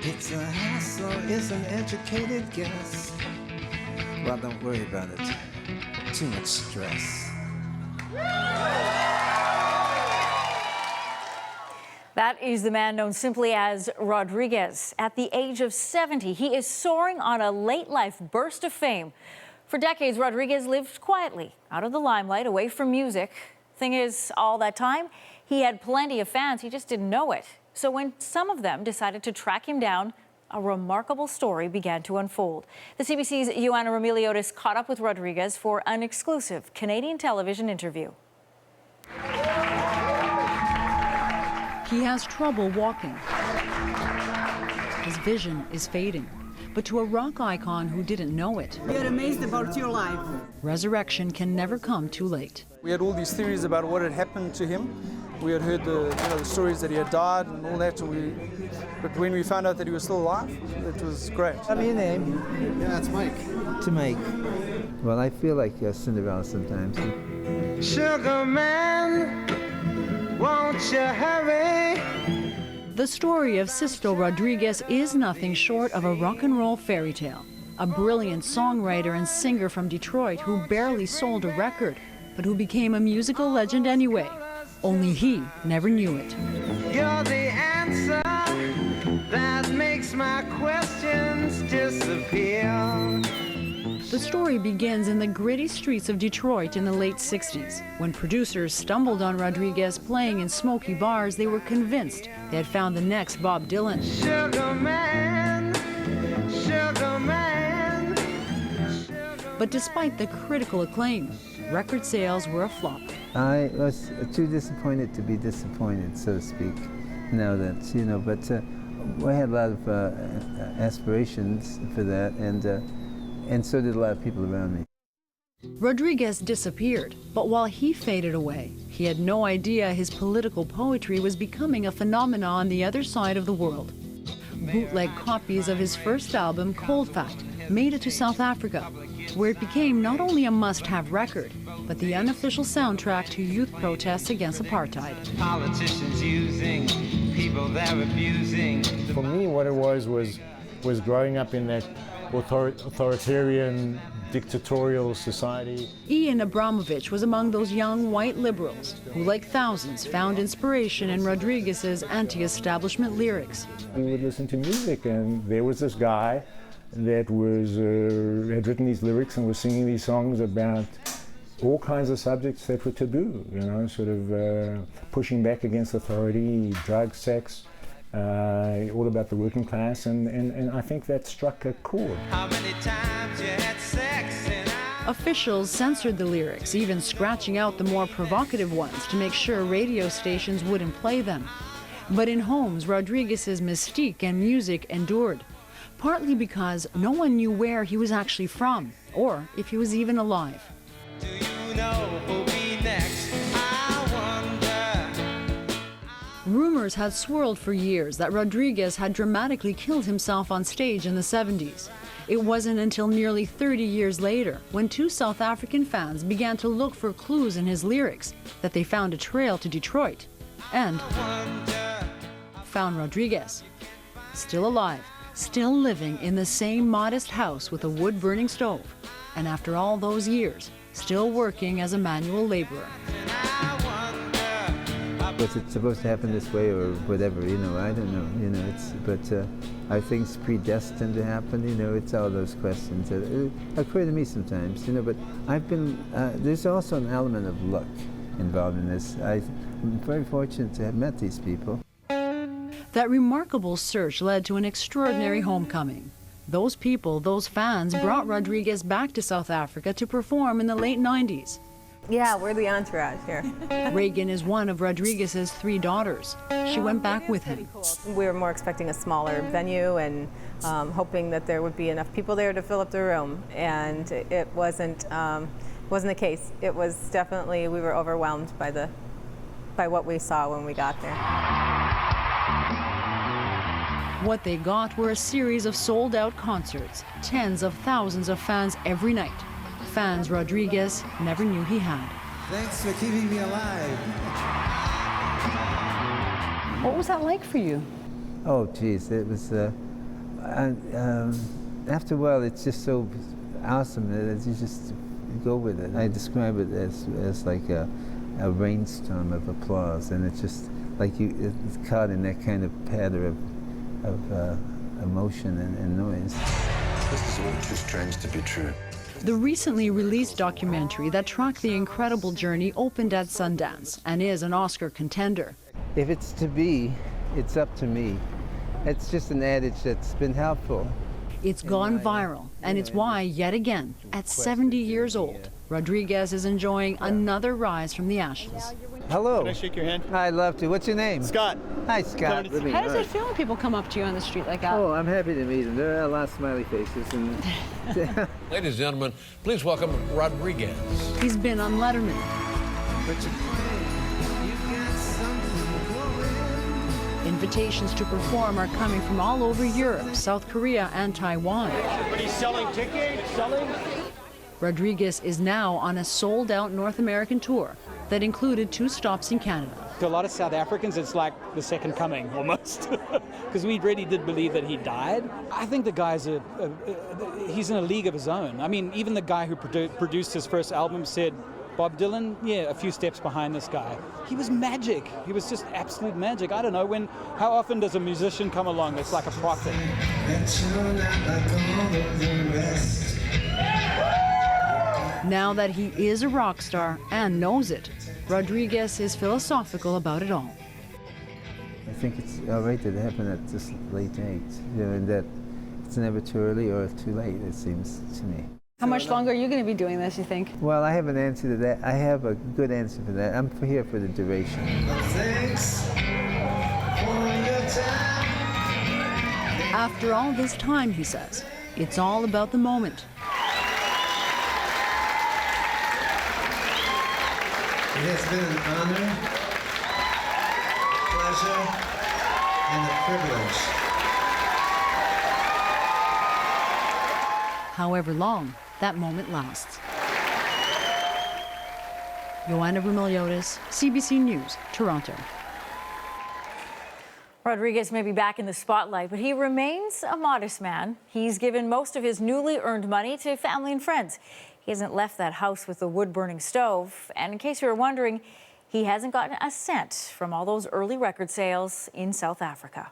It's a hassle, is an educated guess. Well, don't worry about it. Too much stress. That is the man known simply as Rodriguez. At the age of 70, he is soaring on a late-life burst of fame. For decades, Rodriguez lived quietly, out of the limelight, away from music. Thing is, all that time, he had plenty of fans, he just didn't know it. So when some of them decided to track him down, a remarkable story began to unfold. The CBC's Ioanna Roumeliotis caught up with Rodriguez for an exclusive Canadian television interview. He has trouble walking. His vision is fading. But to a rock icon who didn't know it, we are amazed about your life. Resurrection can never come too late. We had all these theories about what had happened to him. We had heard the stories that he had died and all that, but when we found out that he was still alive, it was great. What's your name? Yeah, it's Mike. To Mike. Well, I feel like Cinderella sometimes. Sugar man, won't you hurry? The story of Sisto Rodriguez is nothing short of a rock and roll fairy tale. A brilliant songwriter and singer from Detroit who barely sold a record, but who became a musical legend anyway. Only he never knew it. You're the answer that makes my questions disappear. The story begins in the gritty streets of Detroit in the late 60s. When producers stumbled on Rodriguez playing in smoky bars, they were convinced they had found the next Bob Dylan. Sugar man, sugar man. But despite the critical acclaim, record sales were a flop. I was too disappointed to be disappointed, so to speak. Now that, but I had a lot of aspirations for that, and so did a lot of people around me. Rodriguez disappeared, but while he faded away, he had no idea his political poetry was becoming a phenomenon on the other side of the world. Bootleg copies of his first album, Cold Fat, made it to South Africa, where it became not only a must-have record, but the unofficial soundtrack to youth protests against apartheid. Politicians using people they're abusing. For me, what it was growing up in that authoritarian, dictatorial society. Ian Abramovich was among those young white liberals who, like thousands, found inspiration in Rodriguez's anti-establishment lyrics. We would listen to music, and there was this guy that had written these lyrics and was singing these songs about all kinds of subjects that were taboo, sort of pushing back against authority, drugs, sex, all about the working class, and I think that struck a chord. How many times you had sex and Officials censored the lyrics, even scratching out the more provocative ones to make sure radio stations wouldn't play them. But in homes, Rodriguez's mystique and music endured, partly because no one knew where he was actually from, or if he was even alive. do you know who'll be next? I wonder. Rumors had swirled for years that Rodriguez had dramatically killed himself on stage in the 70s. It wasn't until nearly 30 years later, when two South African fans began to look for clues in his lyrics, that they found a trail to Detroit and found Rodriguez. Still alive, still living in the same modest house with a wood-burning stove, and after all those years, still working as a manual laborer. Was it supposed to happen this way or whatever, I don't know, but are things predestined to happen, it's all those questions that occur to me sometimes, but there's also an element of luck involved in this. I'm very fortunate to have met these people. That remarkable search led to an extraordinary homecoming. Those people, those fans, brought Rodriguez back to South Africa to perform in the late 90s. Yeah, we're the entourage here. Reagan is one of Rodriguez's 3 daughters. She went back with him. We were more expecting a smaller venue and hoping that there would be enough people there to fill up the room, and it wasn't the case. It was definitely, we were overwhelmed by what we saw when we got there. What they got were a series of sold-out concerts, tens of thousands of fans every night. Fans Rodriguez never knew he had. Thanks for keeping me alive. What was that like for you? Oh, geez, it was after a while, it's just so awesome that you just go with it. I describe it as like a rainstorm of applause, and it's just like it's caught in that kind of patter of emotion and noise. This is all too strange to be true. The recently released documentary that tracked the incredible journey opened at Sundance and is an Oscar contender. If it's to be, it's up to me. It's just an adage that's been helpful. It's gone viral, and it's why, yet again, at 70 years old, Rodriguez is enjoying another rise from the ashes. Hello. Can I shake your hand? I'd love to. What's your name? Scott. Hi, Scott. How does it feel when people come up to you on the street like that? Oh, I'm happy to meet them. There are a lot of smiley faces. And Ladies and gentlemen, please welcome Rodriguez. He's been on Letterman. Invitations to perform are coming from all over Europe, South Korea, and Taiwan. Everybody's selling tickets, selling. Rodriguez is now on a sold-out North American tour that included 2 stops in Canada. To a lot of South Africans, it's like the second coming, almost, because we really did believe that he died. I think the guy's he's in a league of his own. I mean, even the guy who produced his first album said, Bob Dylan, yeah, a few steps behind this guy. He was magic. He was just absolute magic. I don't know, how often does a musician come along that's like a prophet? Now that he is a rock star and knows it, Rodriguez is philosophical about it all. I think it's all right that it happened at this late age, and that it's never too early or too late, it seems to me. How much longer are you going to be doing this, you think? Well, I have an answer to that. I have a good answer for that. I'm here for the duration. After all this time, he says, it's all about the moment. It has been an honor, pleasure, and a privilege. However long that moment lasts. Ioanna Roumeliotis, CBC News, Toronto. Rodriguez may be back in the spotlight, but he remains a modest man. He's given most of his newly earned money to family and friends. He hasn't left that house with the wood-burning stove. And in case you were wondering, he hasn't gotten a cent from all those early record sales in South Africa.